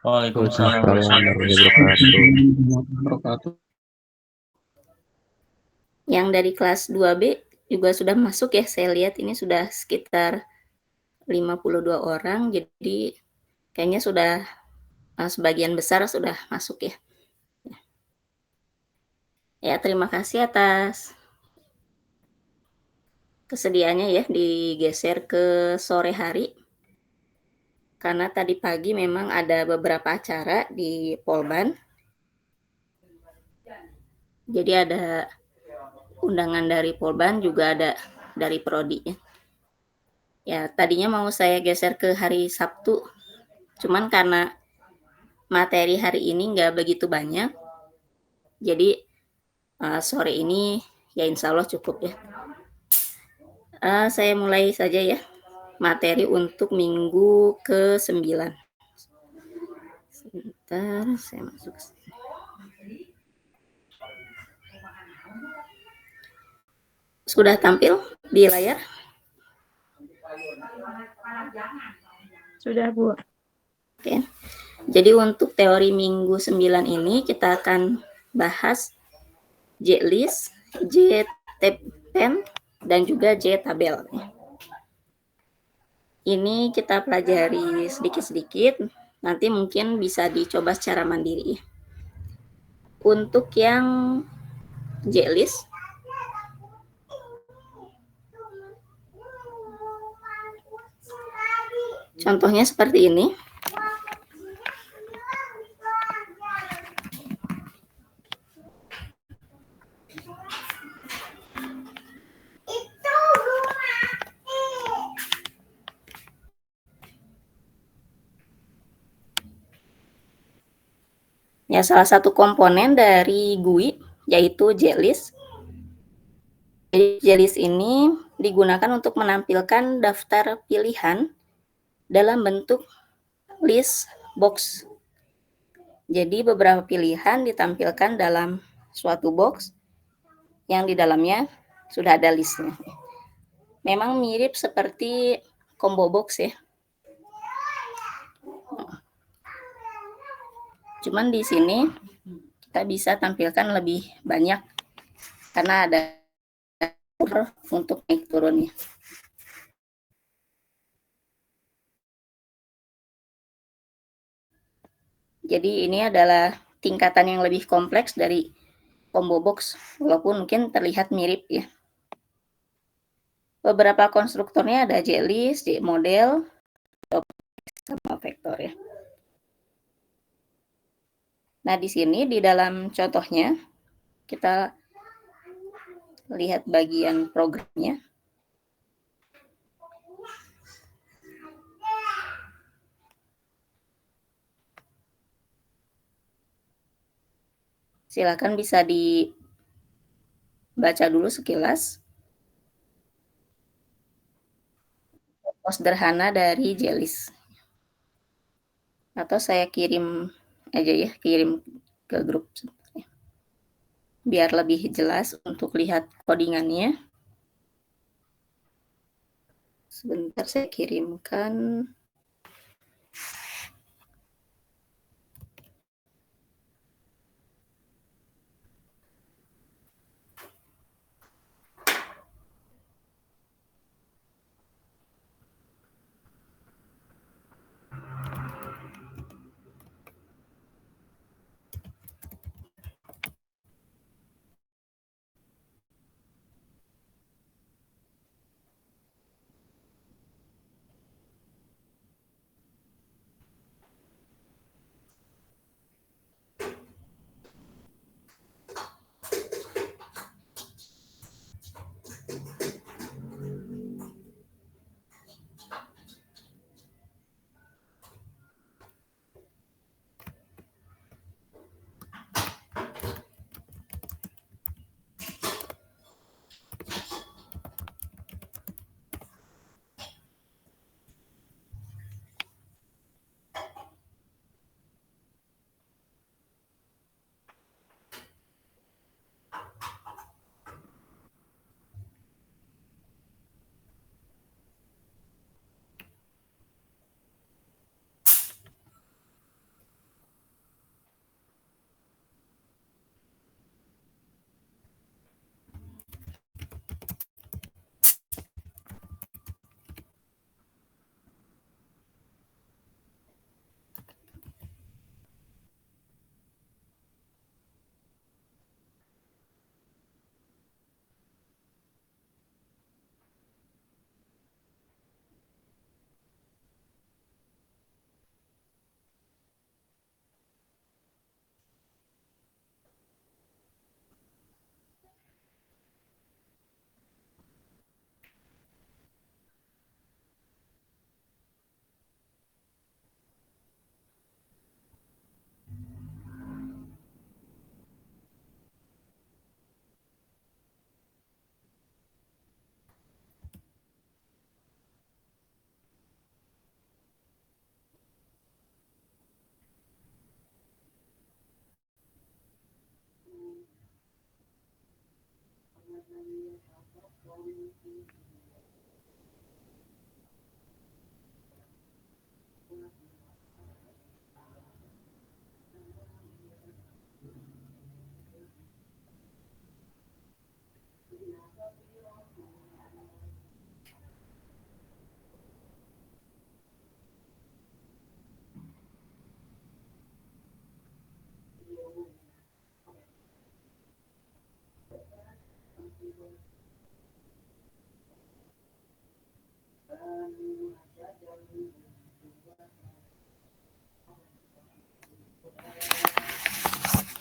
Waalaikumsalam warahmatullahi wabarakatuh. Yang dari kelas 2B juga sudah masuk ya, saya lihat ini sudah sekitar 52 orang, jadi kayaknya sudah sebagian besar sudah masuk ya. Ya, terima kasih atas kesediaannya ya digeser ke sore hari. Karena tadi pagi memang ada beberapa acara di Polban. Jadi ada undangan dari Polban, juga ada dari Prodi ya. Ya, tadinya mau saya geser ke hari Sabtu, cuman karena materi hari ini nggak begitu banyak, jadi sore ini ya insya Allah cukup ya. Saya mulai saja ya materi untuk minggu ke-9. Sebentar, saya masuk. Sudah tampil di layar? Sudah, Bu. Oke. Jadi untuk teori minggu 9 ini kita akan bahas J-list, J-pen, dan juga J-tabel. Ini kita pelajari sedikit-sedikit, nanti mungkin bisa dicoba secara mandiri. Untuk yang J-list, contohnya seperti ini. Ya, salah satu komponen dari GUI yaitu J-list. Jadi J-list ini digunakan untuk menampilkan daftar pilihan dalam bentuk list box. Jadi beberapa pilihan ditampilkan dalam suatu box yang di dalamnya sudah ada listnya. Memang mirip seperti combo box ya. Cuman di sini kita bisa tampilkan lebih banyak karena ada untuk naik turunnya. Jadi ini adalah tingkatan yang lebih kompleks dari combo box, walaupun mungkin terlihat mirip ya. Beberapa konstruktornya ada J-list, J-model, sama vektor ya. Nah, di sini di dalam contohnya kita lihat bagian programnya. Silakan bisa dibaca dulu sekilas. Sederhana dari J-list. Atau saya kirim aja ya, kirim ke grup biar lebih jelas untuk lihat codingannya. Sebentar saya kirimkan.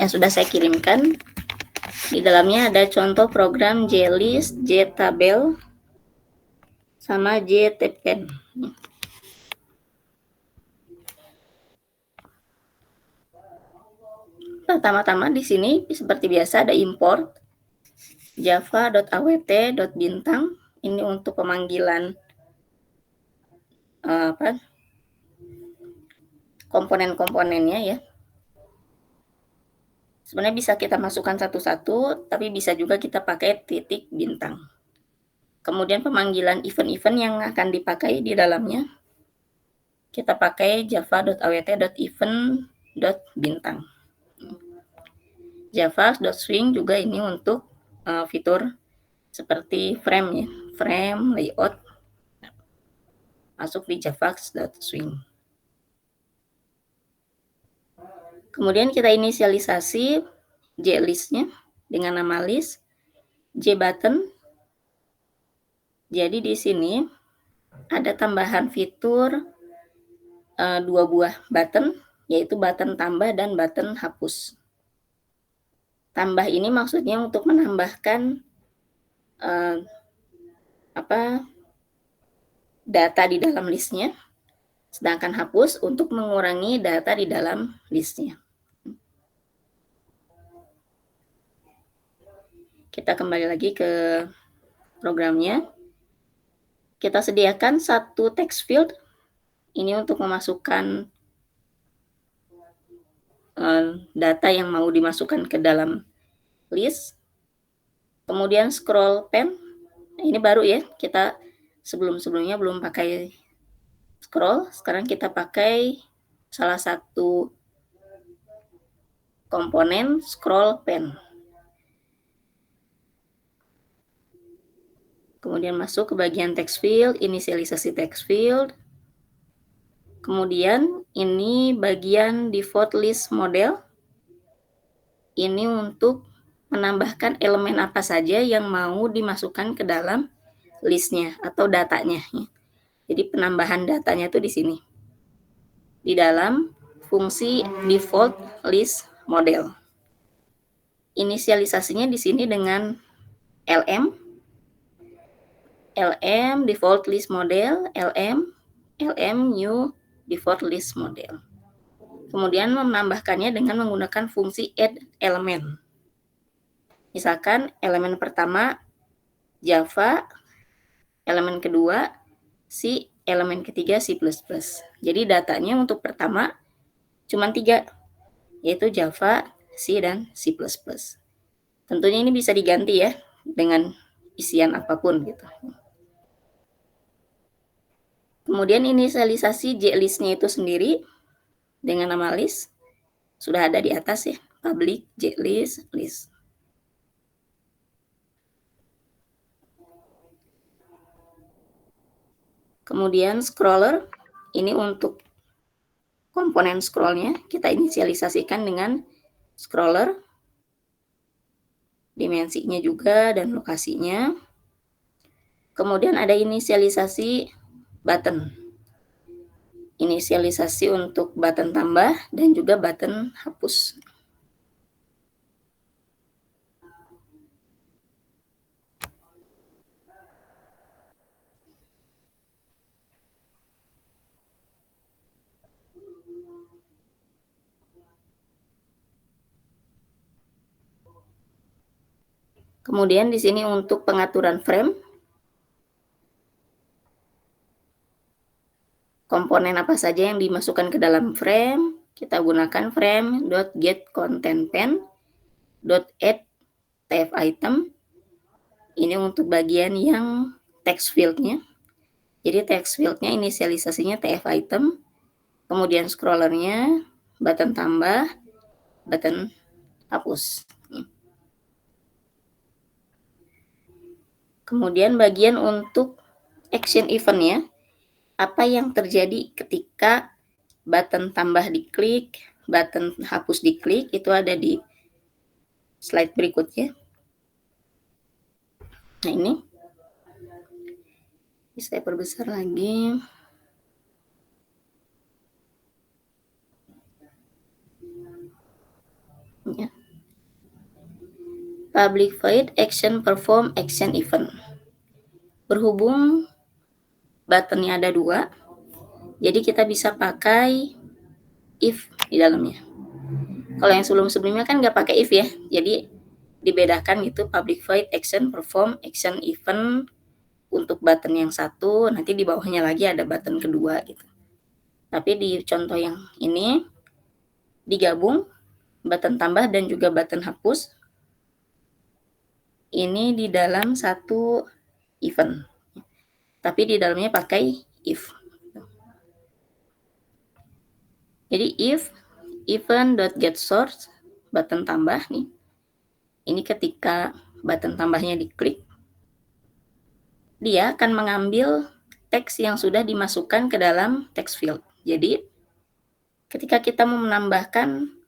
yang sudah saya kirimkan. Di dalamnya ada contoh program JList, JTabel, sama JTpen. Pertama-tama di sini seperti biasa ada import java.awt.bintang. Ini untuk pemanggilan komponen-komponennya ya. Sebenarnya bisa kita masukkan satu-satu, tapi bisa juga kita pakai titik bintang. Kemudian pemanggilan event-event yang akan dipakai di dalamnya, kita pakai java.awt.event.bintang. Java.swing juga ini untuk fitur seperti frame ya, frame, layout, masuk di java.swing. Kemudian kita inisialisasi JList-nya dengan nama list, JButton. Jadi di sini ada tambahan fitur 2 buah button, yaitu button tambah dan button hapus. Tambah ini maksudnya untuk menambahkan data di dalam listnya, sedangkan hapus untuk mengurangi data di dalam listnya. Kita kembali lagi ke programnya. Kita sediakan satu text field. Ini untuk memasukkan data yang mau dimasukkan ke dalam list. Kemudian scroll pen. Ini baru ya, kita sebelum-sebelumnya belum pakai scroll. Sekarang kita pakai salah satu komponen scroll pen. Kemudian masuk ke bagian text field, inisialisasi text field. Kemudian ini bagian default list model. Ini untuk menambahkan elemen apa saja yang mau dimasukkan ke dalam listnya atau datanya. Jadi penambahan datanya itu di sini. Di dalam fungsi default list model. Inisialisasinya di sini dengan lm default list model, lm new default list model. Kemudian menambahkannya dengan menggunakan fungsi add element. Misalkan elemen pertama Java, elemen kedua C, elemen ketiga C++. Jadi datanya untuk pertama cuma 3, yaitu Java, C, dan C++. Tentunya ini bisa diganti ya dengan isian apapun gitu. Kemudian inisialisasi JList-nya itu sendiri dengan nama list sudah ada di atas ya, public JList list. Kemudian scroller, ini untuk komponen scrollnya kita inisialisasikan dengan scroller, dimensinya juga dan lokasinya. Kemudian ada inisialisasi button. Inisialisasi untuk button tambah dan juga button hapus. Kemudian di sini untuk pengaturan frame, komponen apa saja yang dimasukkan ke dalam frame, kita gunakan frame.getContentPen.add Ini untuk bagian yang text field-nya. Jadi text field-nya inisialisasinya tf item, kemudian scrollernya button tambah, button hapus. Kemudian bagian untuk action event-nya, apa yang terjadi ketika button tambah diklik, button hapus diklik, itu ada di slide berikutnya. Nah ini, saya perbesar lagi. Ya. Public void action perform action event. Berhubung buttonnya ada 2, jadi kita bisa pakai if di dalamnya. Kalau yang sebelum-sebelumnya kan nggak pakai if ya, jadi dibedakan gitu, public void action perform action event untuk button yang satu, nanti di bawahnya lagi ada button kedua gitu. Tapi di contoh yang ini digabung button tambah dan juga button hapus ini di dalam satu event, tapi di dalamnya pakai if. Jadi if event.getSource button tambah nih, ini ketika button tambahnya diklik, dia akan mengambil teks yang sudah dimasukkan ke dalam text field. Jadi ketika kita mau menambahkan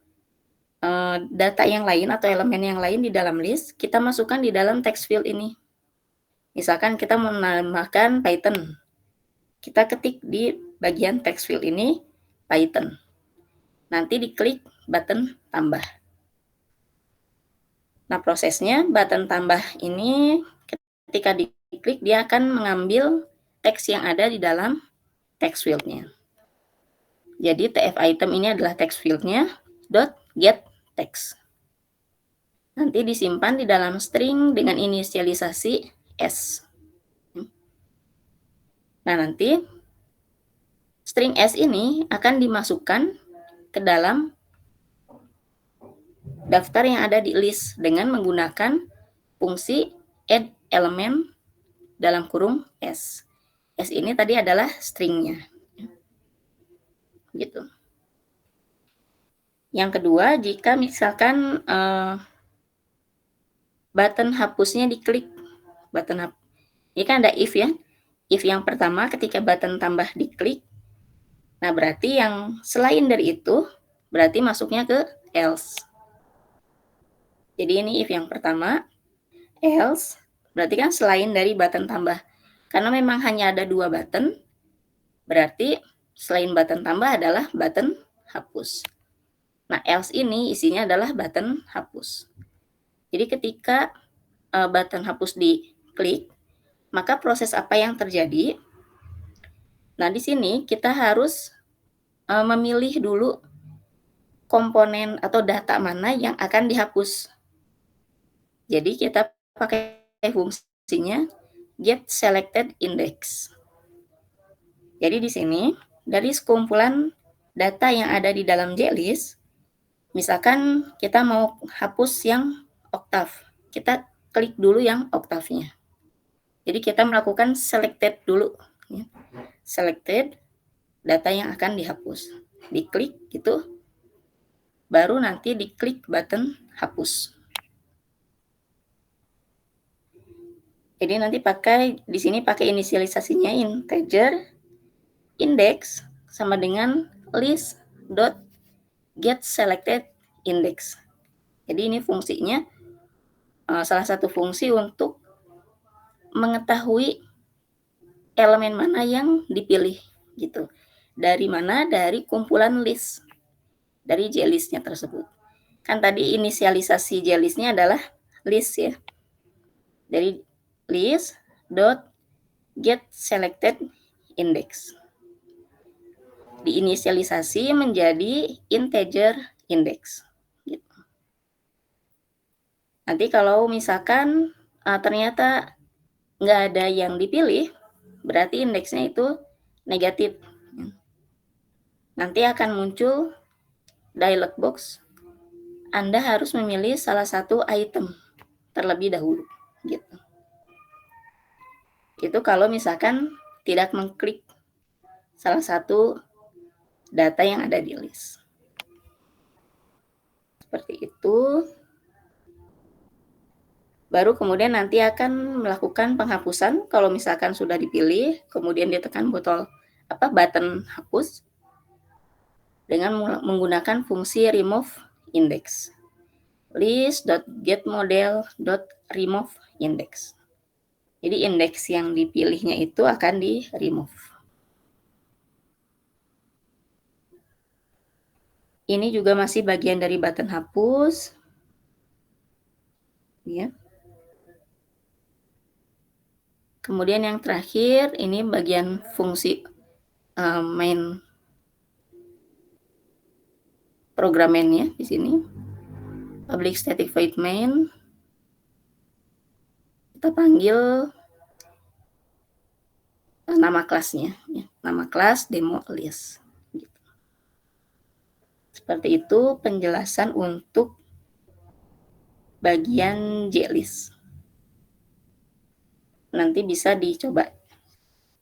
data yang lain atau elemen yang lain di dalam list, kita masukkan di dalam text field ini. Misalkan kita mau menambahkan Python, kita ketik di bagian text field ini Python. Nanti diklik button tambah. Nah, prosesnya button tambah ini ketika diklik dia akan mengambil teks yang ada di dalam text field-nya. Jadi tf item ini adalah text field-nya .get text. Nanti disimpan di dalam string dengan inisialisasi s. Nah, nanti string s ini akan dimasukkan ke dalam daftar yang ada di list dengan menggunakan fungsi add element dalam kurung s. S ini tadi adalah stringnya. Gitu. Yang kedua, jika misalkan button hapusnya diklik, ini kan ada if ya. If yang pertama ketika button tambah diklik, nah berarti yang selain dari itu, berarti masuknya ke else. Jadi ini if yang pertama, else, berarti kan selain dari button tambah. Karena memang hanya ada 2 button, berarti selain button tambah adalah button hapus. Nah, else ini isinya adalah button hapus. Jadi ketika button hapus diklik, maka proses apa yang terjadi? Nah, di sini kita harus memilih dulu komponen atau data mana yang akan dihapus. Jadi kita pakai fungsinya get selected index. Jadi di sini dari sekumpulan data yang ada di dalam JList, misalkan kita mau hapus yang oktav, kita klik dulu yang oktavnya. Jadi kita melakukan selected dulu, ya. Selected data yang akan dihapus, diklik gitu, baru nanti diklik button hapus. Jadi nanti di sini pakai inisialisasinya integer index sama dengan list.getSelectedIndex. Jadi ini fungsinya salah satu fungsi untuk mengetahui elemen mana yang dipilih gitu. Dari mana? Dari kumpulan list dari JList-nya tersebut. Kan tadi inisialisasi JList-nya adalah list ya. Dari list.getSelectedIndex. Diinisialisasi menjadi integer index. Gitu. Nanti kalau misalkan ternyata nggak ada yang dipilih, berarti indeksnya itu negatif. Nanti akan muncul dialog box. Anda harus memilih salah satu item terlebih dahulu. Gitu. Itu kalau misalkan tidak mengklik salah satu data yang ada di list. Seperti itu. Baru kemudian nanti akan melakukan penghapusan kalau misalkan sudah dipilih, kemudian ditekan button hapus dengan menggunakan fungsi remove index. List.getModel.remove index. Jadi indeks yang dipilihnya itu akan di-remove. Ini juga masih bagian dari button hapus. Ya. Kemudian yang terakhir, ini bagian fungsi main program mainnya di sini. Public static void main. Kita panggil nama kelasnya, ya. Nama kelas demo list. Gitu. Seperti itu penjelasan untuk bagian JList. Nanti bisa dicoba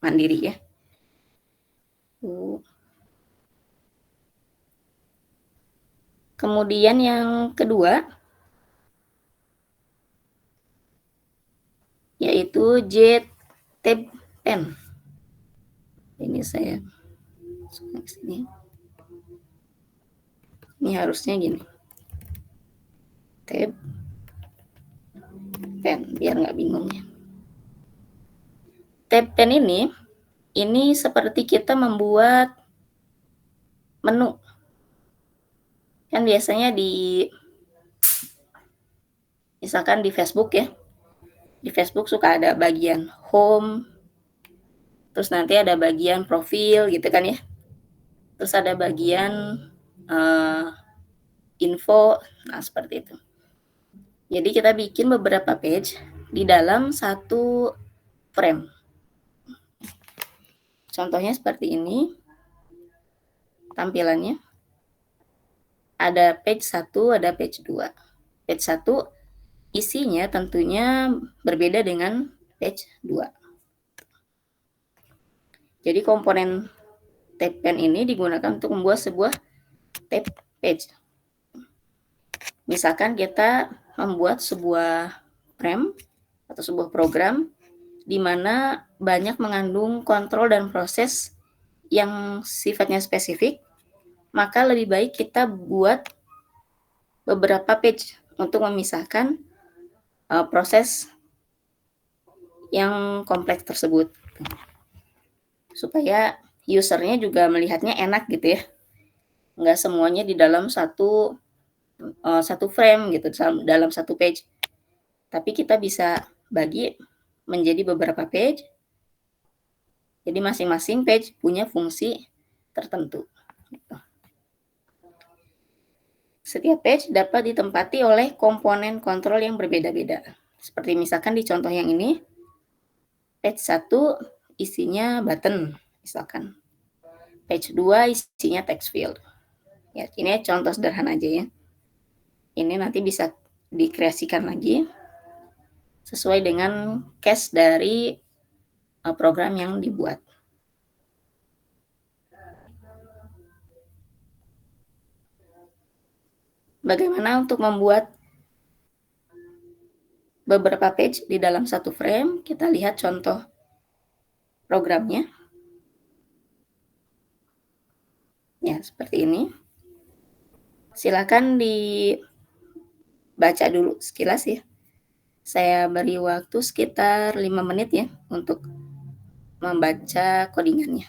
mandiri ya. Kemudian yang kedua, yaitu JTabPen. Ini saya sini. Ini harusnya gini. Tab pen biar nggak bingung ya. Tab pen ini seperti kita membuat menu. Kan biasanya misalkan di Facebook ya. Di Facebook suka ada bagian home, terus nanti ada bagian profil gitu kan ya. Terus ada bagian info, nah seperti itu. Jadi kita bikin beberapa page di dalam satu frame. Contohnya seperti ini tampilannya. Ada page 1, ada page 2. Page 1 isinya tentunya berbeda dengan page 2. Jadi komponen tab pen ini digunakan untuk membuat sebuah tab page. Misalkan kita membuat sebuah frame atau sebuah program di mana banyak mengandung kontrol dan proses yang sifatnya spesifik, maka lebih baik kita buat beberapa page untuk memisahkan proses yang kompleks tersebut. Supaya usernya juga melihatnya enak gitu ya. Nggak semuanya di dalam satu frame gitu, dalam satu page. Tapi kita bisa bagi menjadi beberapa page. Jadi masing-masing page punya fungsi tertentu. Gitu. Setiap page dapat ditempati oleh komponen kontrol yang berbeda-beda. Seperti misalkan di contoh yang ini, page 1 isinya button, misalkan. Page 2 isinya text field. Ya, ini contoh sederhana aja ya. Ini nanti bisa dikreasikan lagi sesuai dengan case dari program yang dibuat. Bagaimana untuk membuat beberapa page di dalam satu frame? Kita lihat contoh programnya. Ya, seperti ini. Silakan dibaca dulu sekilas ya. Saya beri waktu sekitar 5 menit ya untuk membaca codingannya.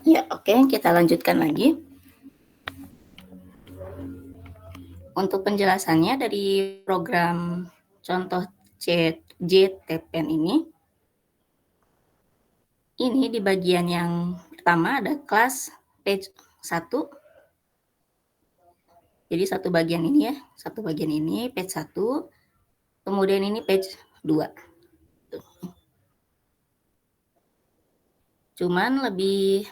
Ya, oke, kita lanjutkan lagi. Untuk penjelasannya dari program contoh JTPen ini di bagian yang pertama ada kelas page 1. Jadi satu bagian ini ya, satu bagian ini page 1, kemudian ini page 2. Cuman lebih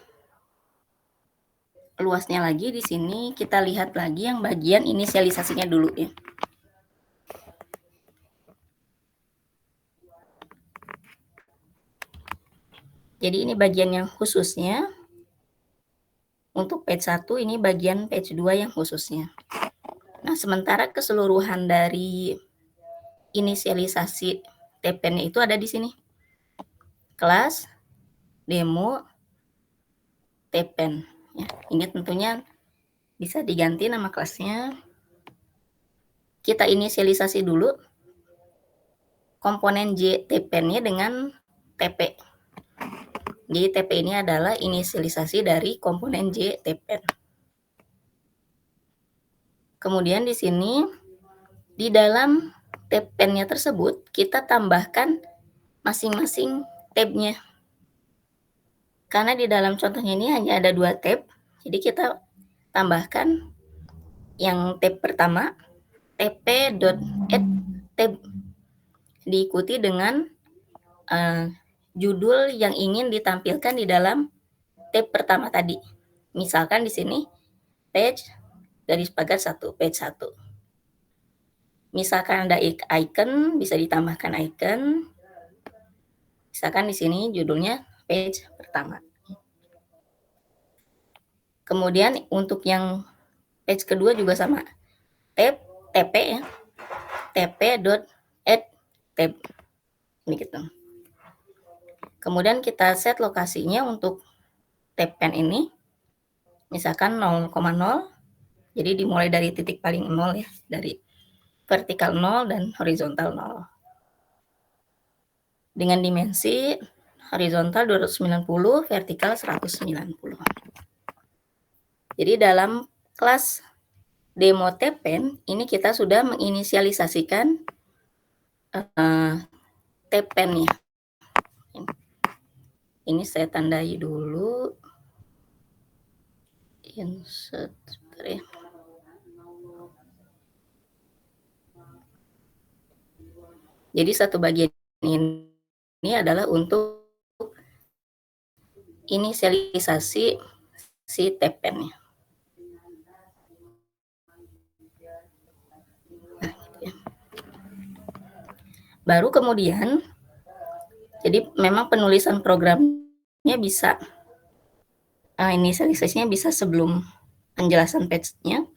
luasnya lagi di sini kita lihat lagi yang bagian inisialisasinya dulu ya. Jadi ini bagian yang khususnya. Untuk page 1 ini bagian page 2 yang khususnya. Nah, sementara keseluruhan dari inisialisasi TPN itu ada di sini. Kelas, demo, TPN. Ya, ini tentunya bisa diganti nama kelasnya. Kita inisialisasi dulu komponen JTPN-nya dengan TP. Jadi TP ini adalah inisialisasi dari komponen JTPN. Kemudian di sini di dalam TPN-nya tersebut kita tambahkan masing-masing tab-nya. Karena di dalam contohnya ini hanya ada 2 tab, jadi kita tambahkan yang tab pertama tp.add tab diikuti dengan judul yang ingin ditampilkan di dalam tab pertama tadi. Misalkan di sini page garis pagar 1, page 1. Misalkan ada icon, bisa ditambahkan icon. Misalkan di sini judulnya page pertama. Kemudian untuk yang page kedua juga sama. Tab tp ya. tp.add tab. Ini gitu. Kemudian kita set lokasinya untuk tab-pen ini. Misalkan 0,0. Jadi dimulai dari titik paling 0 ya, dari vertikal 0 dan horizontal 0. Dengan dimensi horizontal 290, vertikal 190. Jadi dalam kelas demo TPen ini kita sudah menginisialisasikan TPen-nya. Ini saya tandai dulu. Insert. Ya. Jadi satu bagian ini adalah untuk inisialisasi si TPen-nya. Nah, gitu ya. Baru kemudian, jadi memang penulisan programnya bisa, inisialisasinya bisa sebelum penjelasan page-nya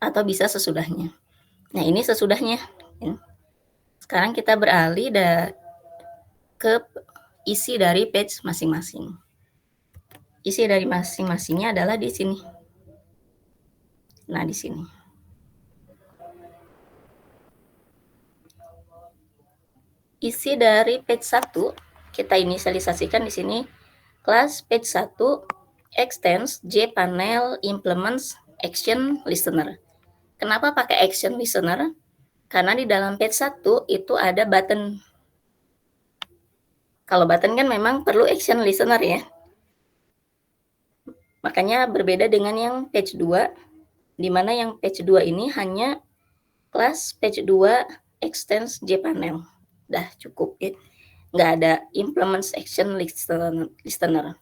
atau bisa sesudahnya. Nah, ini sesudahnya. Ya. Sekarang kita beralih ke isi dari page masing-masing. Isi dari masing-masingnya adalah di sini. Nah, di sini. Isi dari page 1 kita inisialisasikan di sini kelas page 1 extends JPanel implements action listener. Kenapa pakai action listener? Karena di dalam page 1 itu ada button. Kalau button kan memang perlu action listener ya. Makanya berbeda dengan yang page 2, di mana yang page 2 ini hanya kelas page 2 extends JPanel. Dah cukup ya. Nggak ada implements action listener.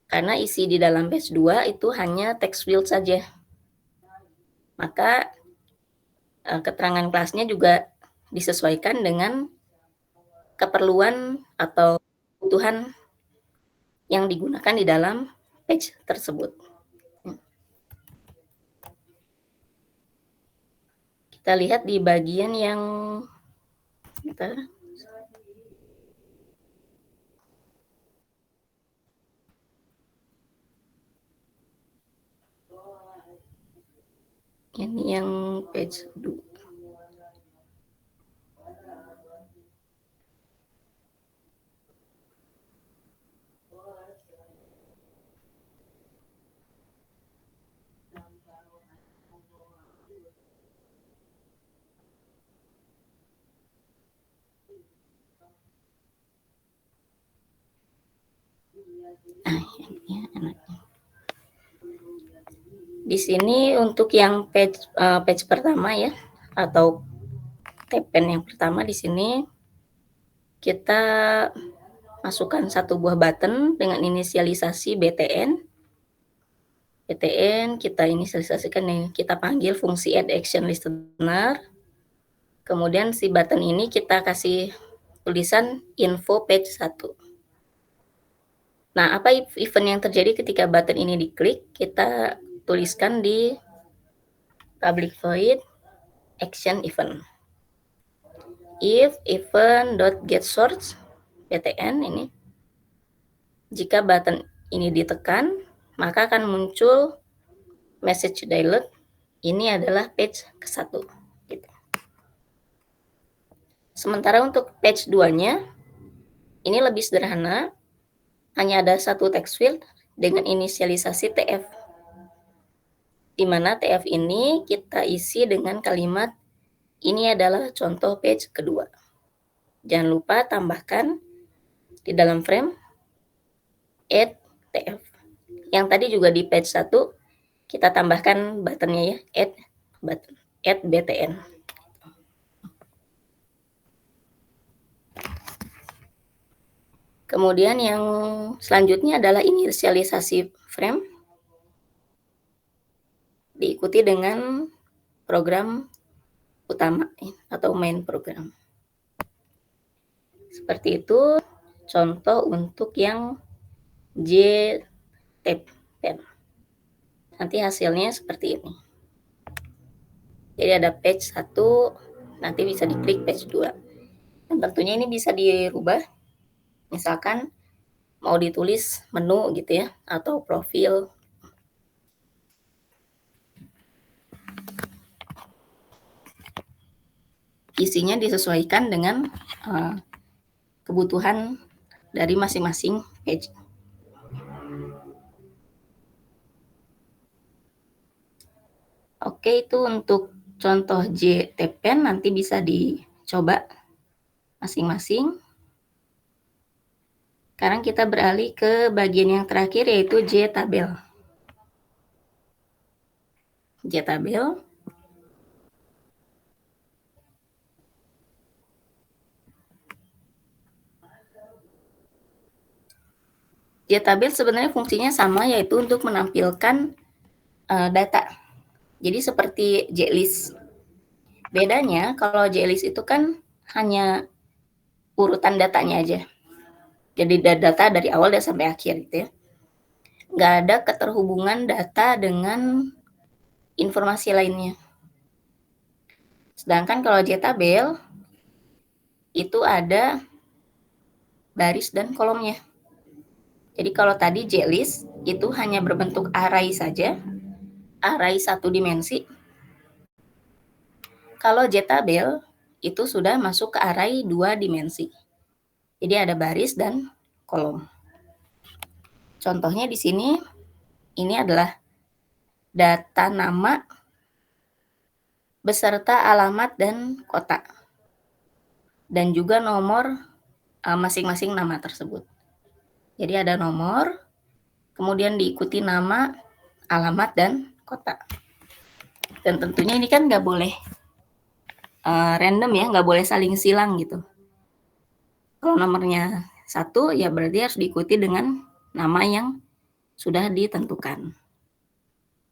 Karena isi di dalam page 2 itu hanya text field saja. Maka keterangan kelasnya juga disesuaikan dengan keperluan atau kebutuhan yang digunakan di dalam page tersebut. Kita lihat di bagian yang ini yang page 2. Di sini untuk yang page pertama ya, atau TPen yang pertama di sini kita masukkan satu buah button dengan inisialisasi BTN. BTN kita inisialisasikan nih, kita panggil fungsi add action listener. Kemudian si button ini kita kasih tulisan info page 1. Nah, apa event yang terjadi ketika button ini diklik? Kita tuliskan di public void action event. If event.getSource BTN ini, jika button ini ditekan, maka akan muncul message dialog. Ini adalah page ke-1. Gitu. Sementara untuk page 2-nya, ini lebih sederhana. Hanya ada satu text field dengan inisialisasi TF. Di mana TF ini kita isi dengan kalimat, ini adalah contoh page kedua. Jangan lupa tambahkan di dalam frame add TF. Yang tadi juga di page 1 kita tambahkan buttonnya ya, add BTN. Kemudian yang selanjutnya adalah inisialisasi frame, diikuti dengan program utama atau main program. Seperti itu contoh untuk yang JTPen. Nanti hasilnya seperti ini. Jadi ada page 1, nanti bisa diklik page 2. Dan tentunya ini bisa dirubah. Misalkan mau ditulis menu gitu ya, atau profil. isinya disesuaikan dengan kebutuhan dari masing-masing page. Oke, itu untuk contoh JTPen, nanti bisa dicoba masing-masing. Sekarang kita beralih ke bagian yang terakhir, yaitu JTabel. JTabel sebenarnya fungsinya sama, yaitu untuk menampilkan data. Jadi seperti JList. Bedanya kalau JList itu kan hanya urutan datanya aja. Jadi data dari awal dan sampai akhir gitu ya. Nggak ada keterhubungan data dengan informasi lainnya. Sedangkan kalau JTabel itu ada baris dan kolomnya. Jadi kalau tadi JList itu hanya berbentuk array saja, array satu dimensi. Kalau JTabel itu sudah masuk ke array 2 dimensi. Jadi ada baris dan kolom. Contohnya di sini, ini adalah data nama beserta alamat dan kota. Dan juga nomor masing-masing nama tersebut. Jadi ada nomor, kemudian diikuti nama, alamat, dan kota. Dan tentunya ini kan nggak boleh random ya, nggak boleh saling silang gitu. Kalau nomornya 1, ya berarti harus diikuti dengan nama yang sudah ditentukan.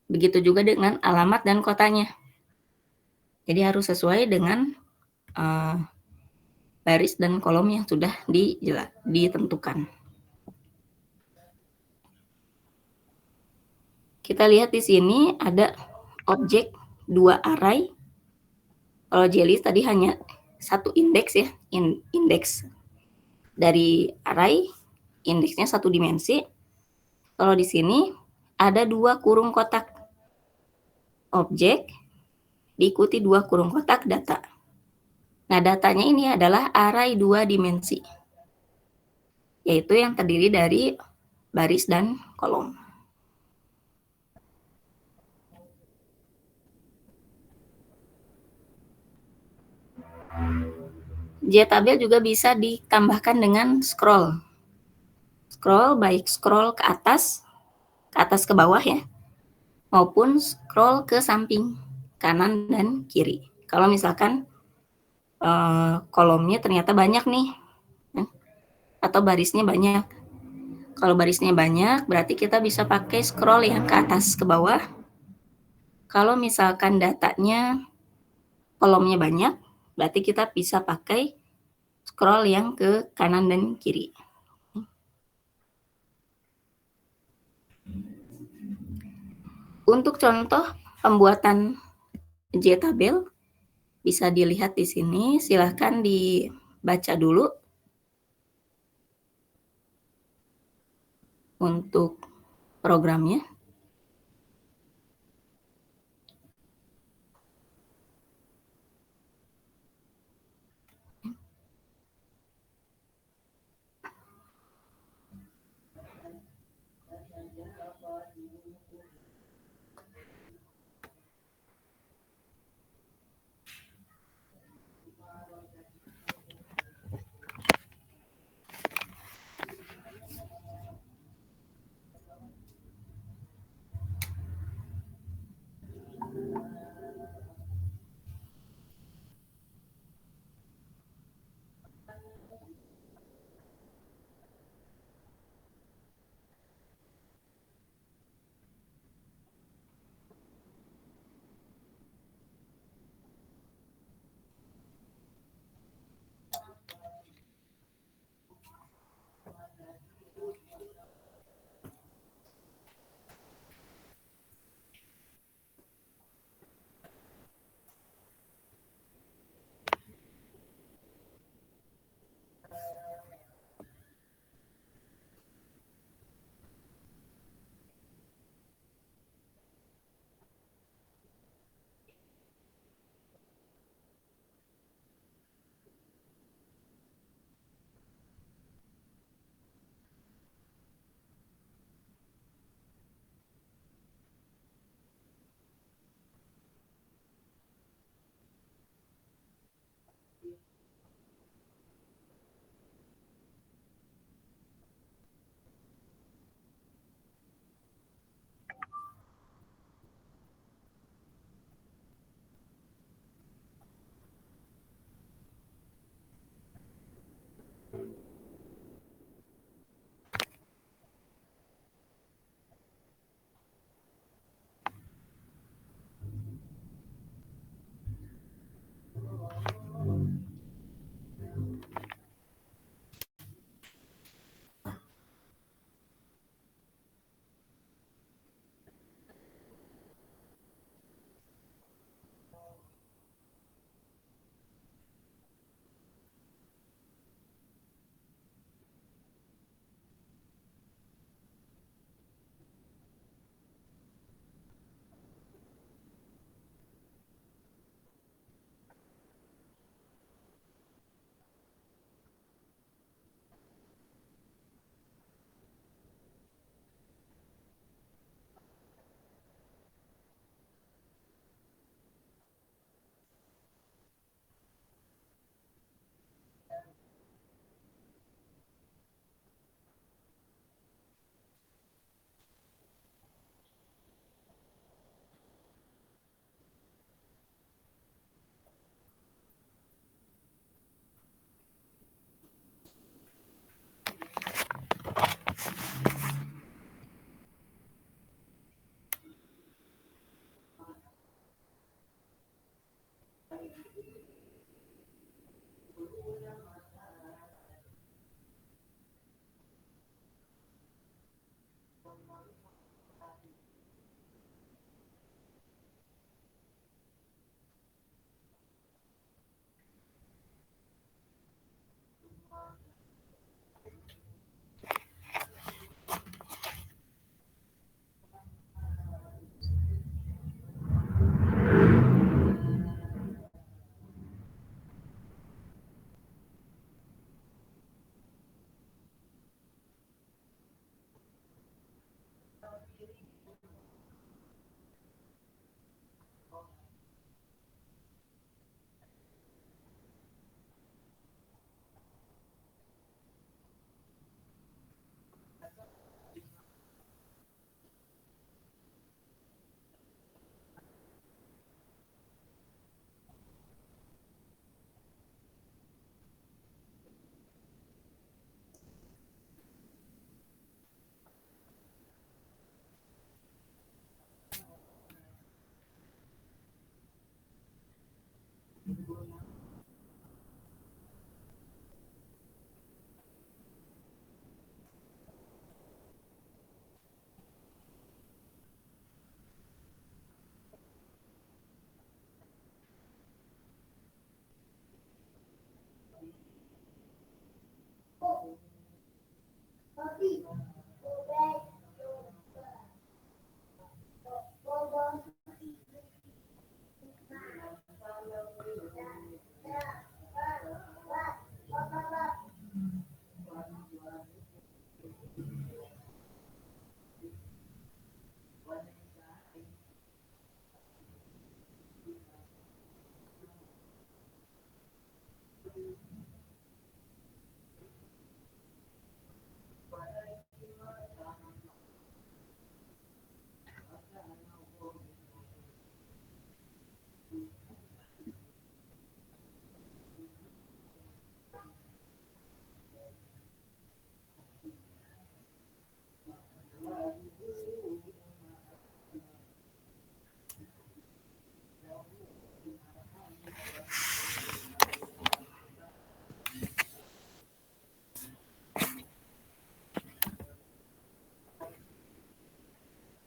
Begitu juga dengan alamat dan kotanya. Jadi harus sesuai dengan baris dan kolom yang sudah ditentukan. Kita lihat di sini ada objek 2 array. Kalau JList tadi hanya 1 indeks ya, indeks dari array, indeksnya 1 dimensi. Kalau di sini ada 2 kurung kotak. Objek diikuti 2 kurung kotak data. Nah, datanya ini adalah array 2 dimensi, yaitu yang terdiri dari baris dan kolom. JTabel juga bisa ditambahkan dengan scroll. Scroll, baik scroll ke atas ke bawah ya, maupun scroll ke samping, kanan dan kiri. Kalau misalkan kolomnya ternyata banyak nih, atau barisnya banyak. Kalau barisnya banyak, berarti kita bisa pakai scroll yang ke atas ke bawah. Kalau misalkan datanya kolomnya banyak, berarti kita bisa pakai scroll yang ke kanan dan kiri. Untuk contoh pembuatan JTabel bisa dilihat di sini, silahkan dibaca dulu untuk programnya.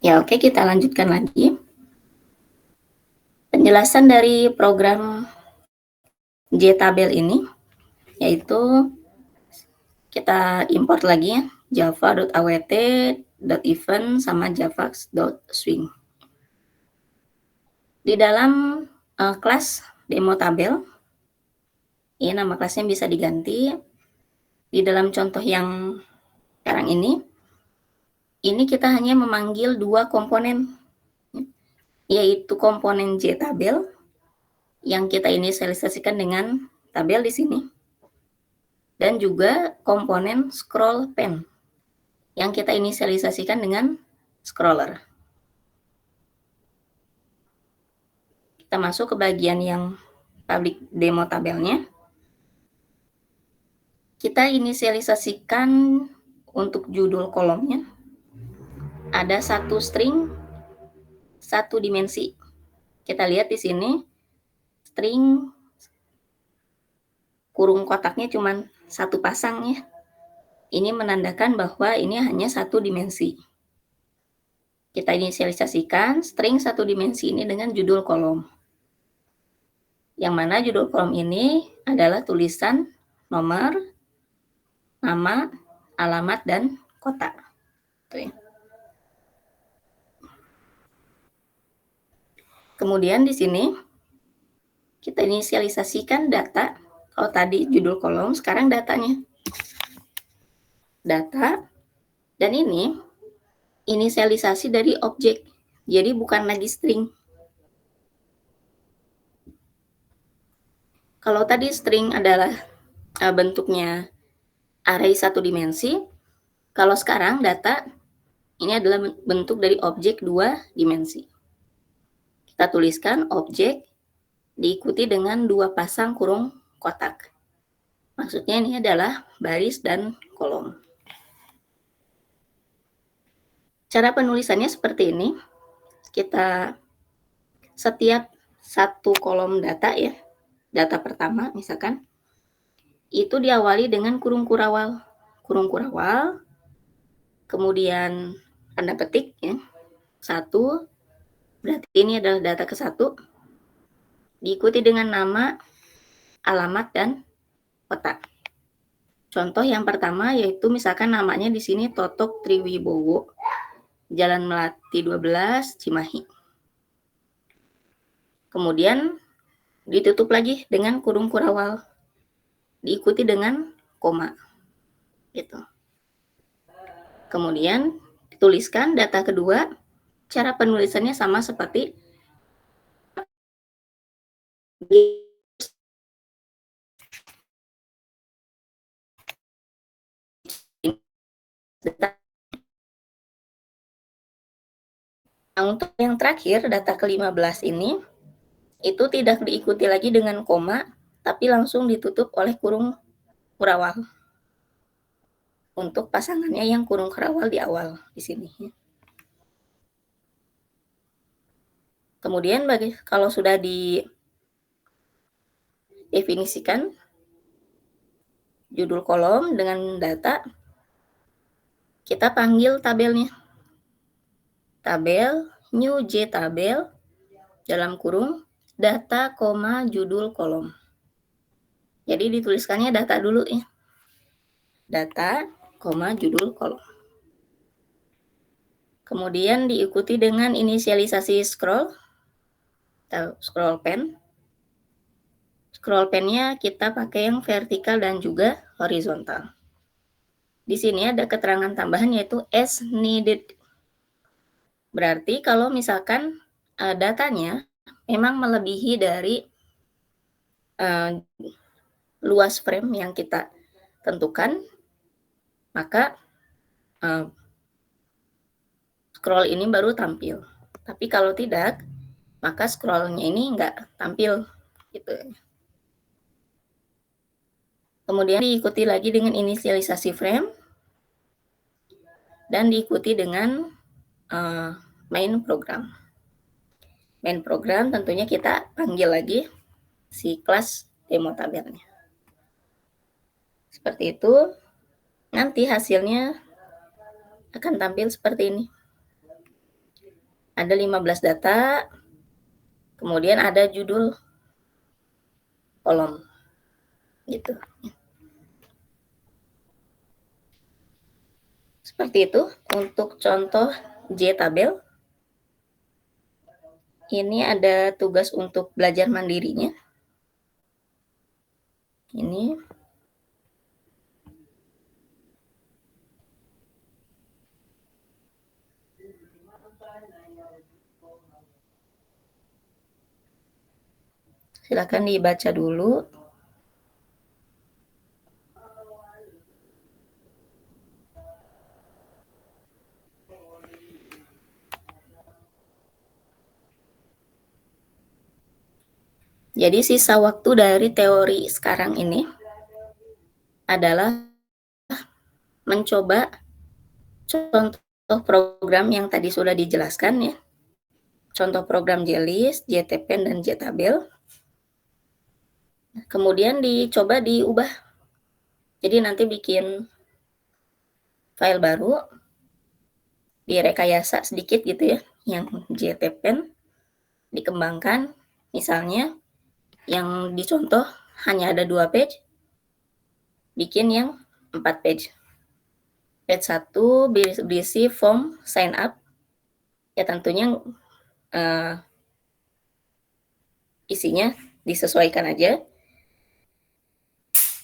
Ya, oke, kita lanjutkan lagi. Penjelasan dari program JTabel ini, yaitu kita import lagi ya, java.awt.event sama java.swing. Di dalam kelas demo tabel, ya nama kelasnya bisa diganti. Di dalam contoh yang sekarang ini kita hanya memanggil dua komponen, yaitu komponen JTabel yang kita inisialisasikan dengan tabel di sini, dan juga komponen scroll pen yang kita inisialisasikan dengan scroller. Kita masuk ke bagian yang public demo tabelnya. Kita inisialisasikan untuk judul kolomnya ada satu string, satu dimensi. Kita lihat di sini string kurung kotaknya cuma satu pasang ya. Ini menandakan bahwa ini hanya satu dimensi. Kita inisialisasikan string satu dimensi ini dengan judul kolom. Yang mana judul kolom ini adalah tulisan, nomor, nama, alamat, dan kota. Tuh ya. Kemudian di sini kita inisialisasikan data. Kalau tadi judul kolom, sekarang datanya. Data, dan ini inisialisasi dari objek. Jadi bukan lagi string. Kalau tadi string adalah bentuknya array satu dimensi, kalau sekarang data ini adalah bentuk dari objek dua dimensi. Kita tuliskan objek diikuti dengan dua pasang kurung kotak. Maksudnya ini adalah baris dan kolom. Cara penulisannya seperti ini. Kita setiap satu kolom data ya, data pertama misalkan, itu diawali dengan kurung kurawal. Kurung kurawal, kemudian tanda petik ya, 1, berarti ini adalah data ke-1, diikuti dengan nama, alamat, dan kota. Contoh yang pertama yaitu misalkan namanya di sini Totok Triwibowo, Jalan Melati 12, Cimahi. Kemudian ditutup lagi dengan kurung kurawal, diikuti dengan koma. Gitu. Kemudian dituliskan data kedua, cara penulisannya sama seperti Nah, untuk yang terakhir, data ke-15 ini, itu tidak diikuti lagi dengan koma, tapi langsung ditutup oleh kurung kurawal. Untuk pasangannya yang kurung kurawal di awal di sini. Kemudian kalau sudah definisikan judul kolom dengan data, kita panggil tabelnya. Tabel new J tabel dalam kurung data, judul kolom. Jadi dituliskannya data dulu ya. Data, judul kolom. Kemudian diikuti dengan inisialisasi scroll atau scroll pen. Scroll pen-nya kita pakai yang vertikal dan juga horizontal. Di sini ada keterangan tambahan yaitu as needed. Berarti kalau misalkan datanya memang melebihi dari luas frame yang kita tentukan, maka scroll ini baru tampil. Tapi kalau tidak, maka scrollnya ini nggak tampil gitu. Kemudian diikuti lagi dengan inisialisasi frame dan diikuti dengan main program. Main program tentunya kita panggil lagi si kelas demo tabelnya. Seperti itu, nanti hasilnya akan tampil seperti ini. Ada 15 data, kemudian ada judul kolom gitu. Seperti itu untuk contoh J tabel. Ini ada tugas untuk belajar mandirinya. Ini silakan dibaca dulu. Jadi sisa waktu dari teori sekarang ini adalah mencoba contoh program yang tadi sudah dijelaskan ya. Contoh program JList, JTPen, dan JTabel. Kemudian dicoba diubah. Jadi nanti bikin file baru, direkayasa sedikit gitu ya, yang JTPen dikembangkan. Misalnya yang dicontoh hanya ada 2 page, bikin yang 4 page. Page 1 berisi form sign up, ya tentunya isinya disesuaikan aja.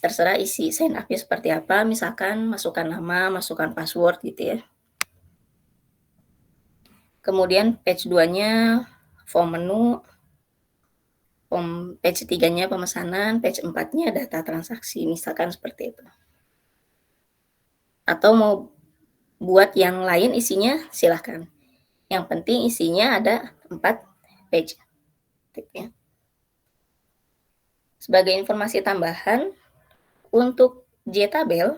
Terserah isi sign up-nya seperti apa, misalkan masukkan nama, masukkan password gitu ya. Kemudian page 2-nya form menu, page 3-nya pemesanan, page 4-nya data transaksi, misalkan seperti itu. Atau mau buat yang lain isinya, silahkan. Yang penting isinya ada 4 page. Ya. Sebagai informasi tambahan, untuk JTabel,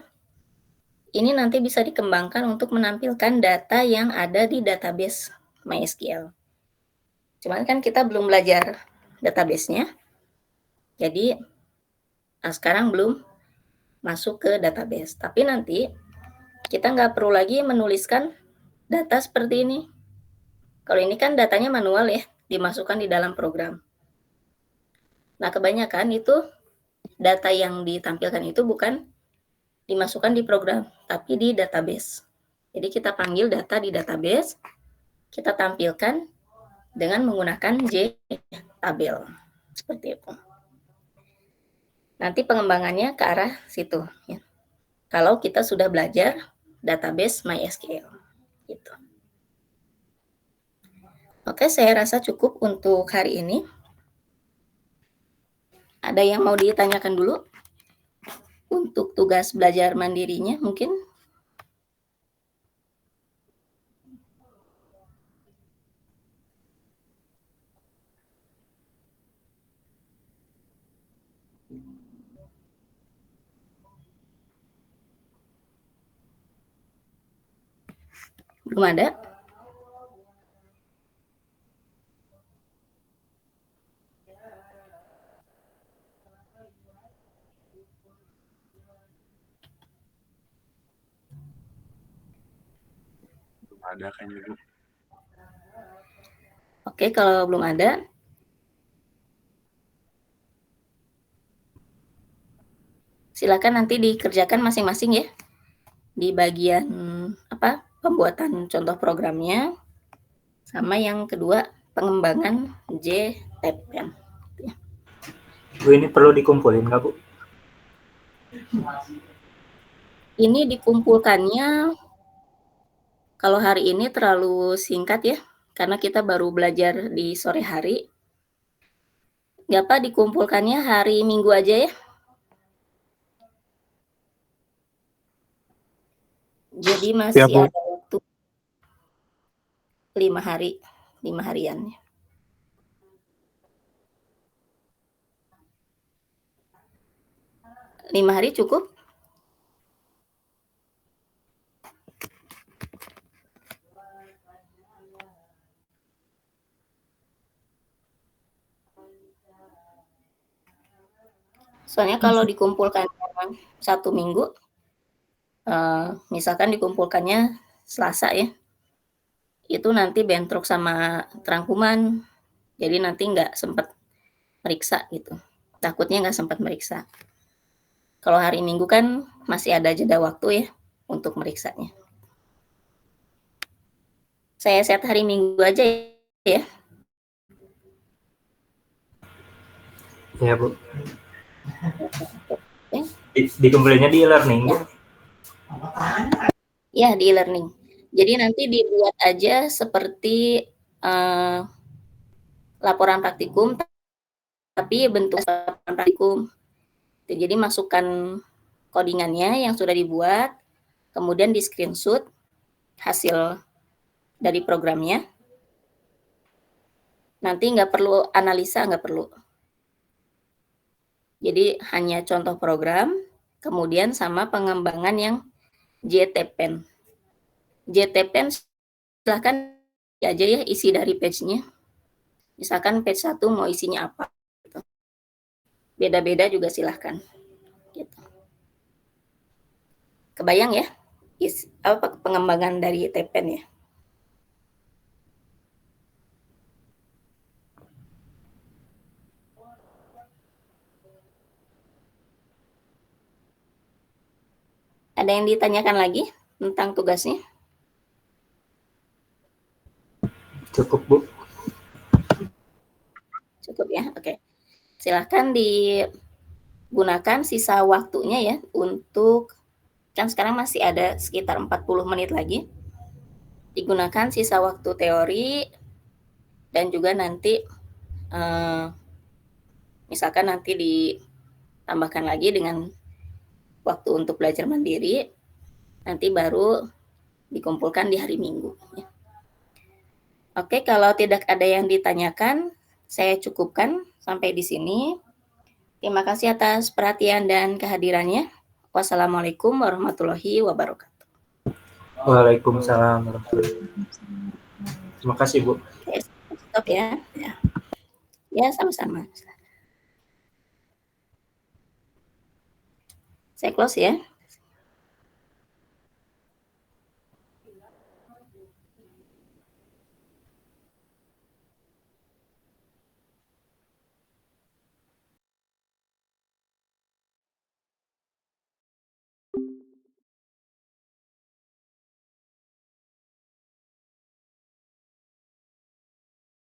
ini nanti bisa dikembangkan untuk menampilkan data yang ada di database MySQL. Cuman kan kita belum belajar database-nya, jadi sekarang belum masuk ke database. Tapi nanti kita nggak perlu lagi menuliskan data seperti ini. Kalau ini kan datanya manual ya, dimasukkan di dalam program. Nah, kebanyakan itu data yang ditampilkan itu bukan dimasukkan di program, tapi di database. Jadi kita panggil data di database, kita tampilkan dengan menggunakan JTabel. Seperti itu. Nanti pengembangannya ke arah situ. Ya. Kalau kita sudah belajar database MySQL. Gitu. Oke, saya rasa cukup untuk hari ini. Ada yang mau ditanyakan dulu? Untuk tugas belajar mandirinya mungkin? Belum ada? ada kayaknya, Bu. Oke, kalau belum ada, silakan nanti dikerjakan masing-masing ya. Di bagian pembuatan contoh programnya, sama yang kedua pengembangan JTPen. Bu, ini perlu dikumpulin nggak, Bu? Ini dikumpulkannya kalau hari ini terlalu singkat ya, karena kita baru belajar di sore hari. Nggak apa, dikumpulkannya hari Minggu aja ya. Jadi masih Bu. ada waktu 5 hari, 5 harian. 5 hari cukup? Soalnya kalau dikumpulkan 1 minggu, misalkan dikumpulkannya Selasa ya, itu nanti bentrok sama terangkuman, jadi nanti nggak sempat meriksa gitu. Takutnya nggak sempat meriksa. Kalau hari Minggu kan masih ada jeda waktu ya untuk meriksanya. Saya set hari Minggu aja ya. Ya, Bu. Dikumpulinnya di e-learning, Bu? Ya, di e-learning. Jadi nanti dibuat aja seperti laporan praktikum, tapi bentuk laporan praktikum. Jadi masukkan codingannya yang sudah dibuat, kemudian di screenshot hasil dari programnya. Nanti nggak perlu analisa, nggak perlu. Jadi hanya contoh program, kemudian sama pengembangan yang JTPen. JTPen silahkan aja ya isi dari page-nya. Misalkan page 1 mau isinya apa. Gitu. Beda-beda juga silahkan. Gitu. Kebayang ya pengembangan dari JTPen ya. Ada yang ditanyakan lagi tentang tugasnya? Cukup, Bu. Cukup ya, oke. Silahkan digunakan sisa waktunya ya untuk, kan sekarang masih ada sekitar 40 menit lagi. Digunakan sisa waktu teori dan juga nanti misalkan nanti ditambahkan lagi dengan waktu untuk belajar mandiri, nanti baru dikumpulkan di hari Minggu. Ya. Oke, kalau tidak ada yang ditanyakan, saya cukupkan sampai di sini. Terima kasih atas perhatian dan kehadirannya. Wassalamualaikum warahmatullahi wabarakatuh. Waalaikumsalam warahmatullahi wabarakatuh. Terima kasih, Bu. Oke, stop ya. Ya, sama-sama. Saya close ya.